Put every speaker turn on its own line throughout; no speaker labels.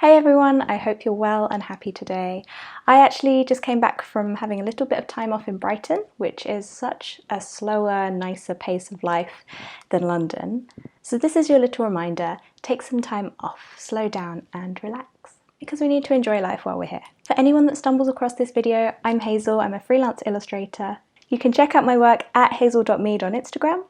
Hey everyone, I hope you're well and happy today. I actually just came back from having a little bit of time off in Brighton, which is such a slower, nicer pace of life than London. So this is your little reminder, take some time off, slow down and relax, because we need to enjoy life while we're here. For anyone that stumbles across this video, I'm Hazel, I'm a freelance illustrator. You can check out my work at hazel.mead on Instagram.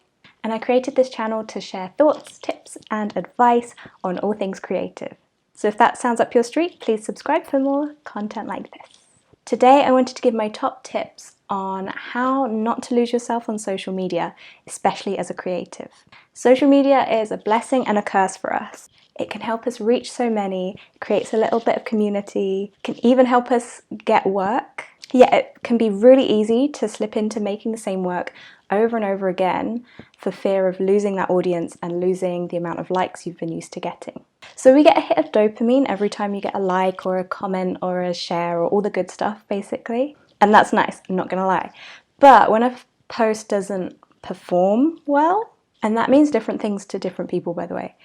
And I created this channel to share thoughts, tips and advice on all things creative. So if that sounds up your street, please subscribe for more content like this. Today I wanted to give my top tips on how not to lose yourself on social media, especially as a creative. Social media is a blessing and a curse for us. It can help us reach so many, creates a little bit of community, can even help us get work. Yet it can be really easy to slip into making the same work over and over again for fear of losing that audience and losing the amount of likes you've been used to getting. So we get a hit of dopamine every time you get a like or a comment or a share or all the good stuff basically. And that's nice, I'm not gonna lie. But when a post doesn't perform well, and that means different things to different people by the way,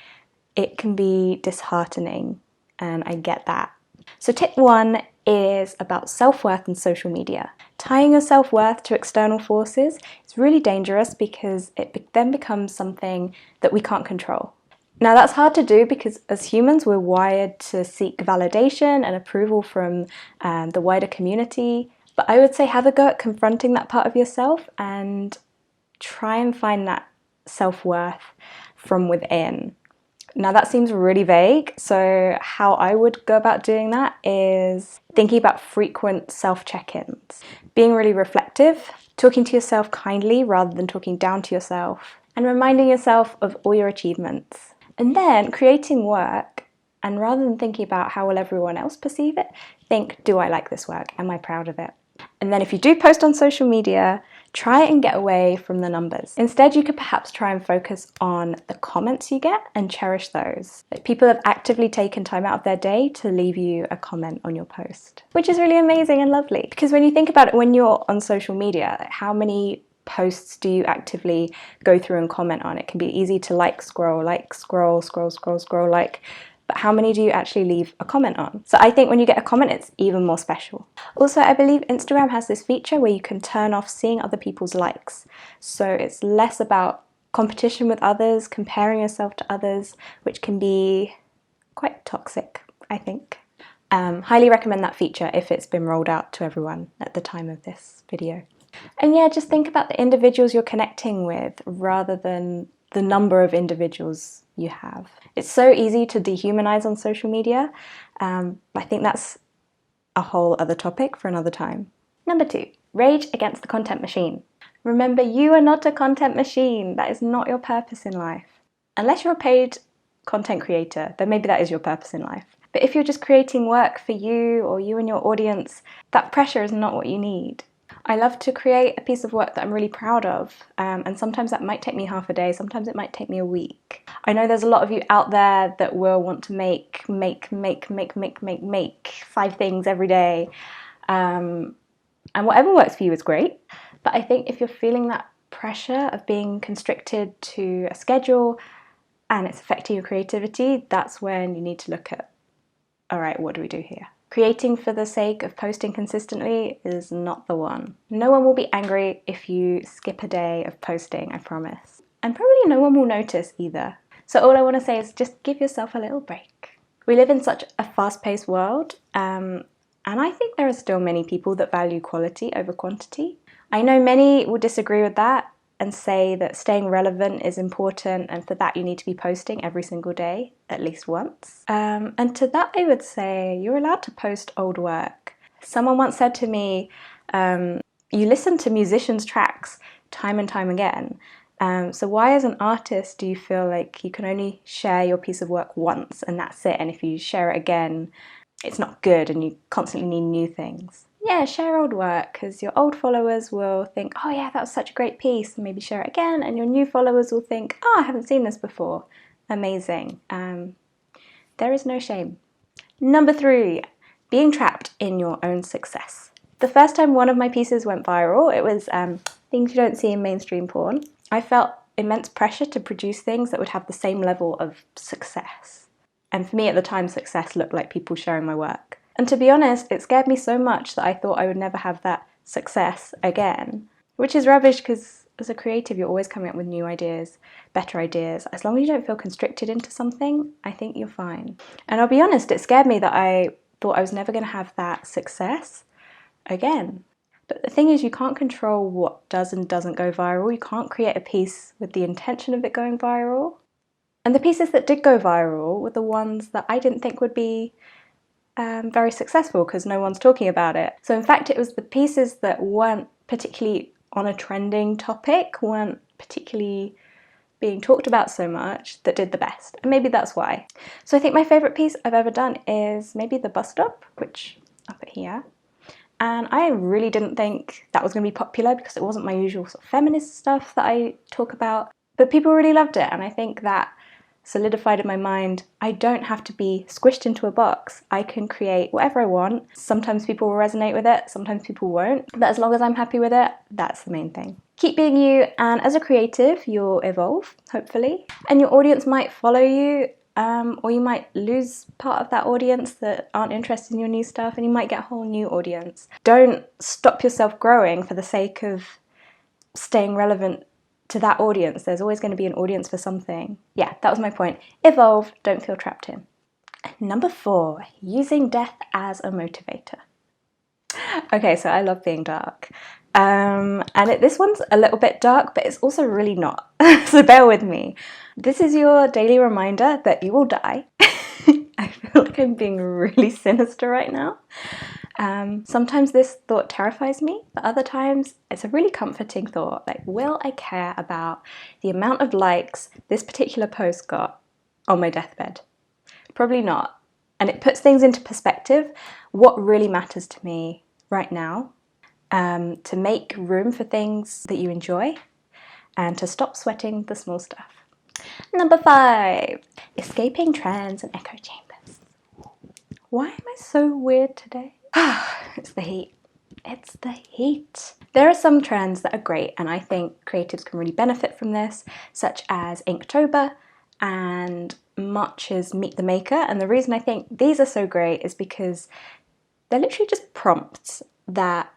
it can be disheartening and I get that. So tip 1 is about self-worth and social media. Tying your self-worth to external forces is really dangerous because it then becomes something that we can't control. Now that's hard to do because as humans we're wired to seek validation and approval from the wider community, but I would say have a go at confronting that part of yourself and try and find that self-worth from within. Now that seems really vague, so how I would go about doing that is thinking about frequent self-check-ins, being really reflective, talking to yourself kindly rather than talking down to yourself, and reminding yourself of all your achievements. And then creating work, and rather than thinking about how will everyone else perceive it, think, do I like this work? Am I proud of it? And then if you do post on social media, try and get away from the numbers. Instead, you could perhaps try and focus on the comments you get and cherish those. Like people have actively taken time out of their day to leave you a comment on your post, which is really amazing and lovely. Because when you think about it, when you're on social media, how many posts do you actively go through and comment on? It can be easy to scroll, but how many do you actually leave a comment on? So I think when you get a comment, it's even more special. Also, I believe Instagram has this feature where you can turn off seeing other people's likes. So it's less about competition with others, comparing yourself to others, which can be quite toxic, I think. Highly recommend that feature if it's been rolled out to everyone at the time of this video. And yeah, just think about the individuals you're connecting with rather than the number of individuals you have. It's so easy to dehumanize on social media. I think that's a whole other topic for another time. Number 2, rage against the content machine. Remember, you are not a content machine. That is not your purpose in life. Unless you're a paid content creator, then maybe that is your purpose in life. But if you're just creating work for you or you and your audience, that pressure is not what you need. I love to create a piece of work that I'm really proud of, and sometimes that might take me half a day, sometimes it might take me a week. I know there's a lot of you out there that will want to make 5 things every day, and whatever works for you is great, but I think if you're feeling that pressure of being constricted to a schedule and it's affecting your creativity, that's when you need to look at, all right, what do we do here? Creating for the sake of posting consistently is not the one. No one will be angry if you skip a day of posting, I promise. And probably no one will notice either. So all I want to say is just give yourself a little break. We live in such a fast-paced world, and I think there are still many people that value quality over quantity. I know many will disagree with that and say that staying relevant is important, and for that you need to be posting every single day, at least once. And to that I would say, you're allowed to post old work. Someone once said to me, you listen to musicians' tracks time and time again, so why as an artist do you feel like you can only share your piece of work once and that's it, and if you share it again, it's not good and you constantly need new things? Yeah, share old work, because your old followers will think, oh yeah, that was such a great piece, and maybe share it again, and your new followers will think, oh, I haven't seen this before. Amazing. There is no shame. Number 3, being trapped in your own success. The first time one of my pieces went viral, it was things you don't see in mainstream porn. I felt immense pressure to produce things that would have the same level of success. And for me at the time, success looked like people sharing my work. And to be honest, it scared me so much that I thought I would never have that success again, which is rubbish because as a creative, you're always coming up with new ideas, better ideas. As long as you don't feel constricted into something, I think you're fine. And I'll be honest, it scared me that I thought I was never going to have that success again. But the thing is, you can't control what does and doesn't go viral. You can't create a piece with the intention of it going viral. And the pieces that did go viral were the ones that I didn't think would be very successful because no one's talking about it. So in fact, it was the pieces that weren't particularly on a trending topic, weren't particularly being talked about so much, that did the best. And maybe that's why. So I think my favourite piece I've ever done is maybe The Bus Stop, which I'll put here. And I really didn't think that was going to be popular because it wasn't my usual sort of feminist stuff that I talk about. But people really loved it, and I think that solidified in my mind, I don't have to be squished into a box. I can create whatever I want. Sometimes people will resonate with it, sometimes people won't. But as long as I'm happy with it, that's the main thing. Keep being you, and as a creative, you'll evolve, hopefully. And your audience might follow you, or you might lose part of that audience that aren't interested in your new stuff, and you might get a whole new audience. Don't stop yourself growing for the sake of staying relevant to that audience. There's always going to be an audience for something. Yeah, that was my point. Evolve, don't feel trapped in. Number 4, using death as a motivator. Okay, so I love being dark. This one's a little bit dark, but it's also really not. So bear with me. This is your daily reminder that you will die. I feel like I'm being really sinister right now. Sometimes this thought terrifies me, but other times it's a really comforting thought. Like, will I care about the amount of likes this particular post got on my deathbed? Probably not. And it puts things into perspective, what really matters to me right now, to make room for things that you enjoy, and to stop sweating the small stuff. Number 5, escaping trends and echo chambers. Why am I so weird today? It's the heat. It's the heat. There are some trends that are great, and I think creatives can really benefit from this, such as Inktober and March's Meet the Maker. And the reason I think these are so great is because they're literally just prompts that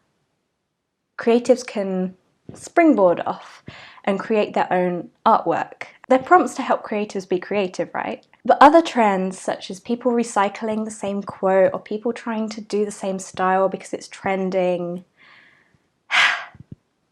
creatives can springboard off and create their own artwork. They're prompts to help creatives be creative, right? But other trends, such as people recycling the same quote or people trying to do the same style because it's trending,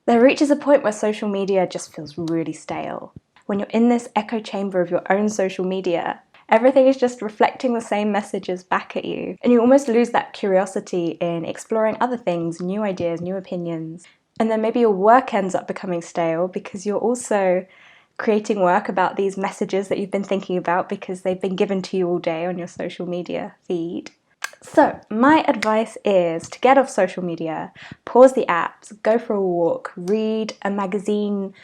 there reaches a point where social media just feels really stale. When you're in this echo chamber of your own social media, everything is just reflecting the same messages back at you, and you almost lose that curiosity in exploring other things, new ideas, new opinions. And then maybe your work ends up becoming stale because you're also creating work about these messages that you've been thinking about because they've been given to you all day on your social media feed. So my advice is to get off social media, pause the apps, go for a walk, read a magazine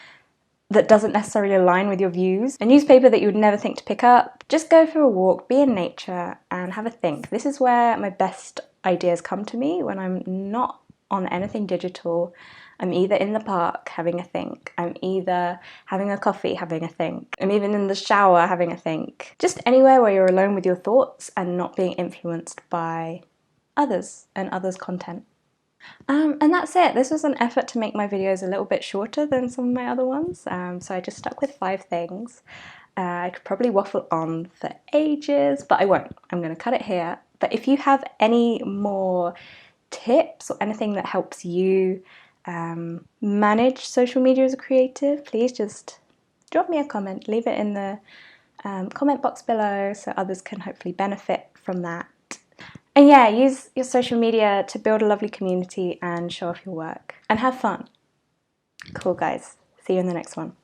that doesn't necessarily align with your views, a newspaper that you would never think to pick up. Just go for a walk, be in nature, and have a think. This is where my best ideas come to me, when I'm not on anything digital. I'm either in the park having a think, I'm either having a coffee having a think, I'm even in the shower having a think. Just anywhere where you're alone with your thoughts and not being influenced by others and others' content. And that's it. This was an effort to make my videos a little bit shorter than some of my other ones, so I just stuck with 5 things. I could probably waffle on for ages, but I won't. I'm going to cut it here. But if you have any more tips or anything that helps you manage social media as a creative, please just drop me a comment, leave it in the comment box below so others can hopefully benefit from that. And yeah, use your social media to build a lovely community and show off your work and have fun. Cool guys, see you in the next one.